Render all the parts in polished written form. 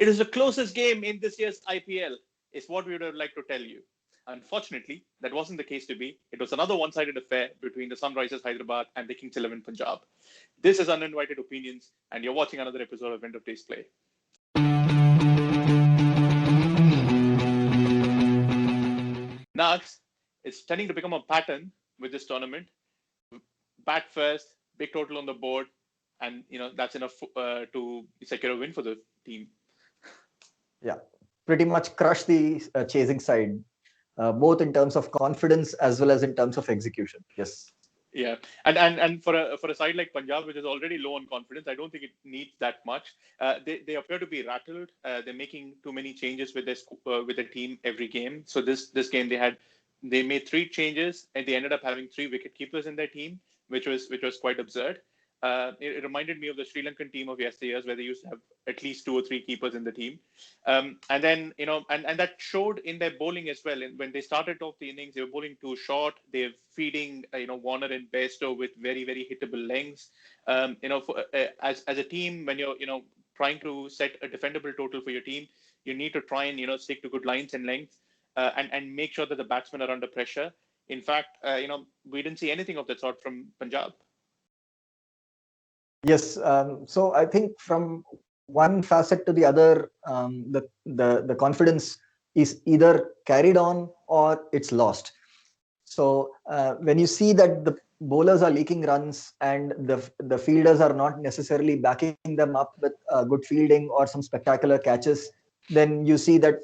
It is the closest game in this year's IPL, is what we would have liked to tell you. Unfortunately, that wasn't the case to be. It was another one-sided affair between the Sunrisers Hyderabad and the Kings XI Punjab. This is Uninvited Opinions, and you're watching another episode of End of Days Play. Nags, it's tending to become a pattern with this tournament. Bat first, big total on the board, and that's enough to secure a win for the team. Yeah, pretty much crush the chasing side, both in terms of confidence as well as in terms of execution. Yes. Yeah, and for a side like Punjab, which is already low on confidence, I don't think it needs that much. They appear to be rattled. They're making too many changes with their team every game. So this game they made 3 changes and they ended up having 3 wicket keepers in their team, which was quite absurd. It reminded me of the Sri Lankan team of yesteryears, where they used to have at least 2 or 3 keepers in the team. And then, and that showed in their bowling as well. And when they started off the innings, they were bowling too short. They're feeding, Warner and Bairstow with very, very hittable lengths. As a team, when you're, trying to set a defendable total for your team, you need to try and, stick to good lines and lengths and make sure that the batsmen are under pressure. In fact, we didn't see anything of that sort from Punjab. Yes. So I think from one facet to the other, the confidence is either carried on or it's lost. So when you see that the bowlers are leaking runs and the fielders are not necessarily backing them up with good fielding or some spectacular catches, then you see that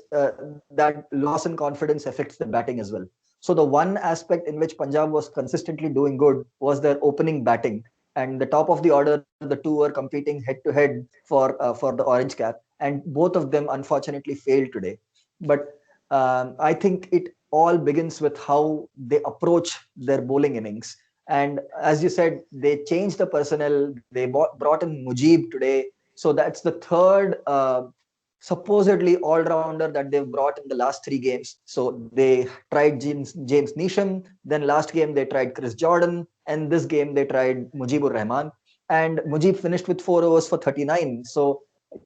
that loss in confidence affects the batting as well. So the one aspect in which Punjab was consistently doing good was their opening batting. And the top of the order, the 2 were competing head to head for the orange cap, and both of them unfortunately failed today. But I think it all begins with how they approach their bowling innings. And as you said, they changed the personnel. They brought in Mujib today, so that's the third supposedly all-rounder that they've brought in the last 3 games. So they tried James Neesham, then last game they tried Chris Jordan, and this game they tried Mujibur Rahman. And Mujib finished with 4 overs for 39. So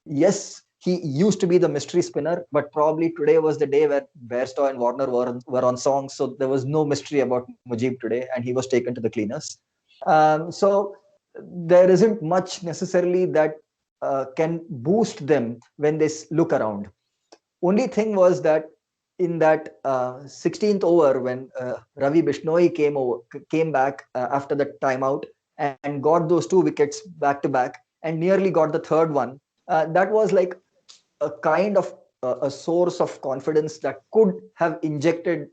yes, he used to be the mystery spinner, but probably today was the day where Bairstow and Warner were on song. So there was no mystery about Mujib today, and he was taken to the cleaners. So there isn't much necessarily that can boost them when they look around. Only thing was that in that 16th over, when Ravi Bishnoi came back after the timeout and got those 2 wickets back to back and nearly got the third one, that was like a kind of a source of confidence that could have got injected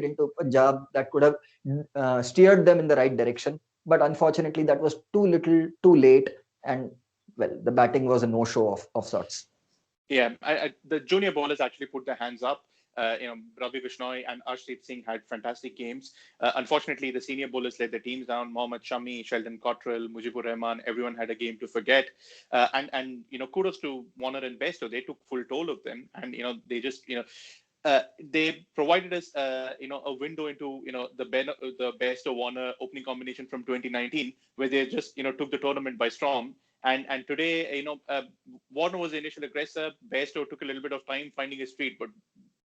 into Punjab, that could have steered them in the right direction. But unfortunately, that was too little, too late, and well, the batting was a no-show of sorts. Yeah, the junior bowlers actually put their hands up. Ravi Bishnoi and Arshdeep Singh had fantastic games. Unfortunately, the senior bowlers let their teams down. Mohammad Shami, Sheldon Cottrell, Mujibur Rahman, everyone had a game to forget. And kudos to Warner and Bairstow. They took full toll of them, and they just they provided us a window into the Bairstow Warner opening combination from 2019, where they just took the tournament by storm. And today, Warner was the initial aggressor. Bairstow took a little bit of time finding his feet, but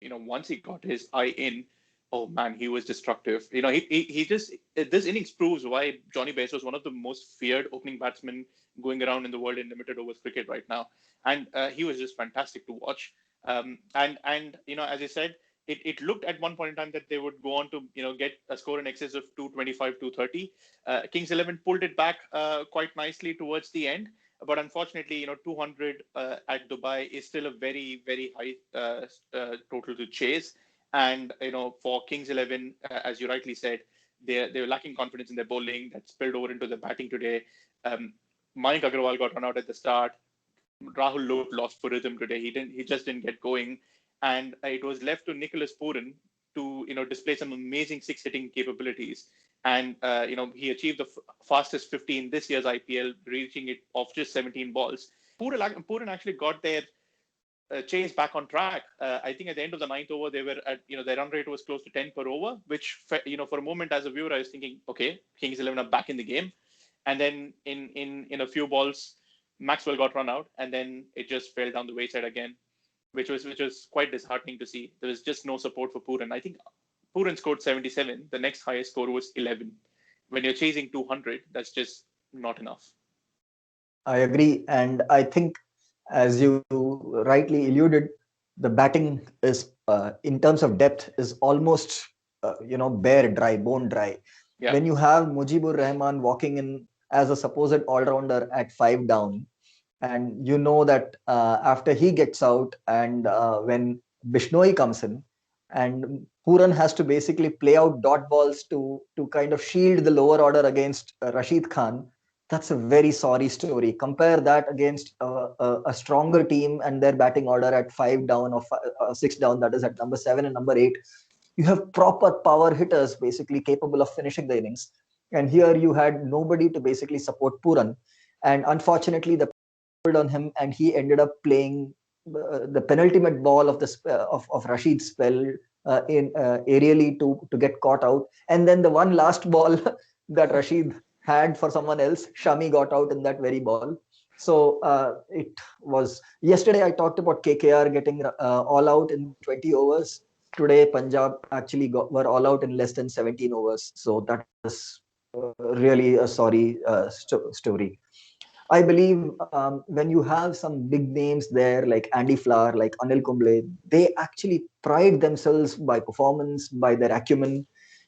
once he got his eye in, oh man, he was destructive. He just, this innings proves why Johnny Bairstow is one of the most feared opening batsmen going around in the world in limited overs cricket right now, and he was just fantastic to watch. And as I said, it looked at one point in time that they would go on to get a score in excess of 225, 230. Kings XI pulled it back quite nicely towards the end, but unfortunately, 200 at Dubai is still a very, very high total to chase. And for Kings XI, as you rightly said, they were lacking confidence in their bowling. That spilled over into the batting today. Mayank Agarwal got run out at the start. Rahul looked lost for rhythm today. He just didn't get going, and it was left to Nicholas Pooran to display some amazing 6 hitting capabilities. And he achieved the fastest 50 in this year's IPL, reaching it off just 17 balls. Pooran actually got their chase back on track. I think at the end of the 9th over, they were at their run rate was close to 10 per over, which for a moment as a viewer I was thinking, okay, Kings XI are back in the game. And then in a few balls, Maxwell got run out, and then it just fell down the wayside again, which was quite disheartening to see. There was just no support for Pooran. I think Pooran scored 77. The next highest score was 11. When you're chasing 200, that's just not enough. I agree, and I think, as you rightly alluded, the batting is, in terms of depth, is almost bare, dry, bone dry. Yeah. When you have Mujibur Rahman walking in as a supposed all-rounder at 5 down, and you know that after he gets out, and when Bishnoi comes in, and Pooran has to basically play out dot balls to kind of shield the lower order against Rashid Khan. That's a very sorry story. Compare that against a stronger team and their batting order at 5 down or 6 down, that is at number 7 and number 8. You have proper power hitters basically capable of finishing the innings. And here you had nobody to basically support Pooran. And unfortunately, the on him, and he ended up playing the penultimate ball of of Rashid's spell in aerially to get caught out, and then the one last ball that Rashid had for someone else, Shami got out in that very ball. So it was yesterday. I talked about KKR getting all out in 20 overs. Today, Punjab actually were all out in less than 17 overs. So that is really a sorry story. I believe when you have some big names there like Andy Flower, like Anil Kumble, they actually pride themselves by performance, by their acumen.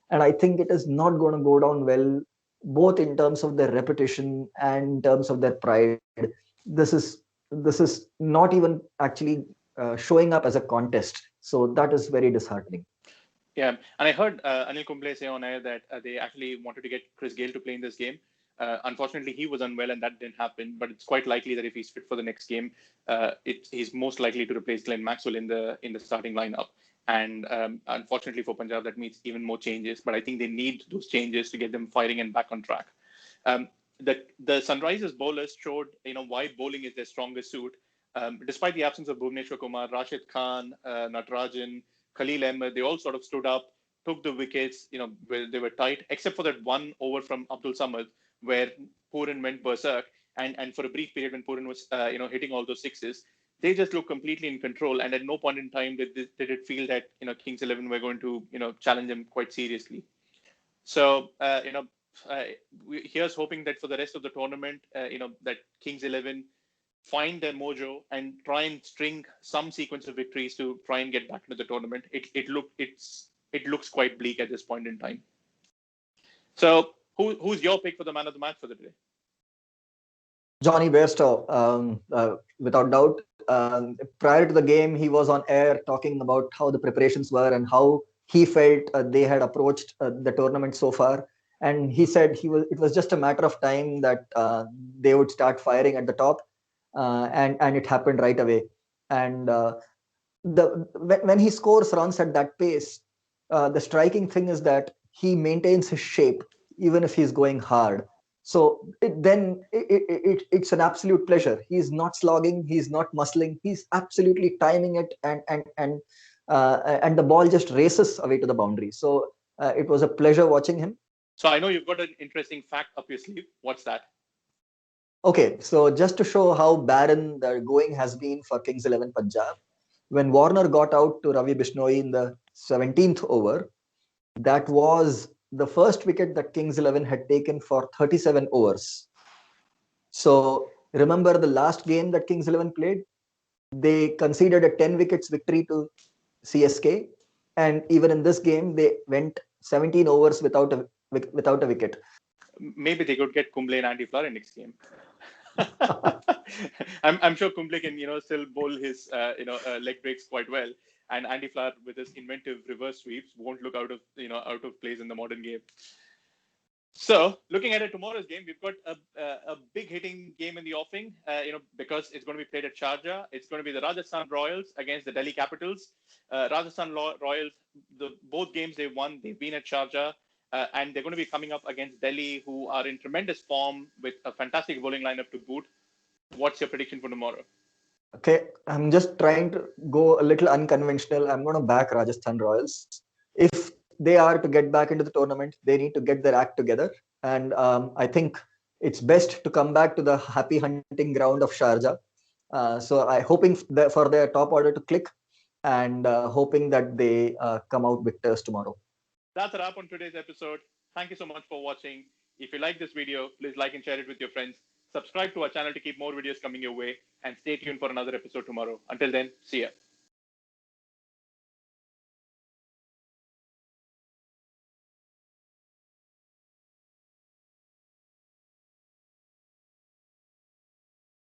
And I think it is not going to go down well, both in terms of their reputation and in terms of their pride. This is not even actually showing up as a contest. So that is very disheartening. Yeah, and I heard Anil Kumble say on air that they actually wanted to get Chris Gayle to play in this game. Unfortunately, he was unwell and that didn't happen. But it's quite likely that if he's fit for the next game, he's most likely to replace Glenn Maxwell in the starting lineup. And unfortunately for Punjab, that means even more changes. But I think they need those changes to get them firing and back on track. The Sunrisers bowlers showed why bowling is their strongest suit. Despite the absence of Bhuvneshwar Kumar, Rashid Khan, Natarajan, Khalil Ahmed, they all sort of stood up, took the wickets, where they were tight, except for that one over from Abdul Samad, where Pooran went berserk. And for a brief period when Pooran was, hitting all those sixes, they just looked completely in control. And at no point in time did it feel that, Kings XI were going to, challenge them quite seriously. So, here's hoping that for the rest of the tournament, that Kings XI find their mojo and try and string some sequence of victories to try and get back into the tournament. It looks quite bleak at this point in time. So who's your pick for the man of the match for the day? Johnny Bairstow, without doubt. Prior to the game, he was on air talking about how the preparations were and how he felt they had approached the tournament so far. And he said it was just a matter of time that they would start firing at the top. And it happened right away. And when he scores runs at that pace, the striking thing is that he maintains his shape even if he's going hard. So it's an absolute pleasure. He's not slogging, he's not muscling, he's absolutely timing it, and the ball just races away to the boundary. So it was a pleasure watching him. So I know you've got an interesting fact up your sleeve. What's that? Okay, so just to show how barren the going has been for Kings XI Punjab, when Warner got out to Ravi Bishnoi in the 17th over, that was the first wicket that Kings XI had taken for 37 overs. So remember the last game that Kings XI played? They conceded a 10 wickets victory to CSK. And even in this game, they went 17 overs without a wicket. Maybe they could get Kumble and Andy Flower next game. I'm sure Kumble can still bowl his leg breaks quite well, and Andy Flower with his inventive reverse sweeps won't look out of place in the modern game. So looking at tomorrow's game, we've got a big hitting game in the offing, because it's going to be played at Sharjah. It's going to be the Rajasthan Royals against the Delhi Capitals. Rajasthan Royals, both games they've won, they've been at Sharjah. And they're going to be coming up against Delhi, who are in tremendous form with a fantastic bowling lineup to boot. What's your prediction for tomorrow? Okay, I'm just trying to go a little unconventional. I'm going to back Rajasthan Royals. If they are to get back into the tournament, they need to get their act together. And I think it's best to come back to the happy hunting ground of Sharjah. So I hoping for their top order to click, and hoping that they come out victors tomorrow. That's a wrap on today's episode. Thank you so much for watching. If you like this video, please like and share it with your friends. Subscribe to our channel to keep more videos coming your way, and stay tuned for another episode tomorrow. Until then, see ya.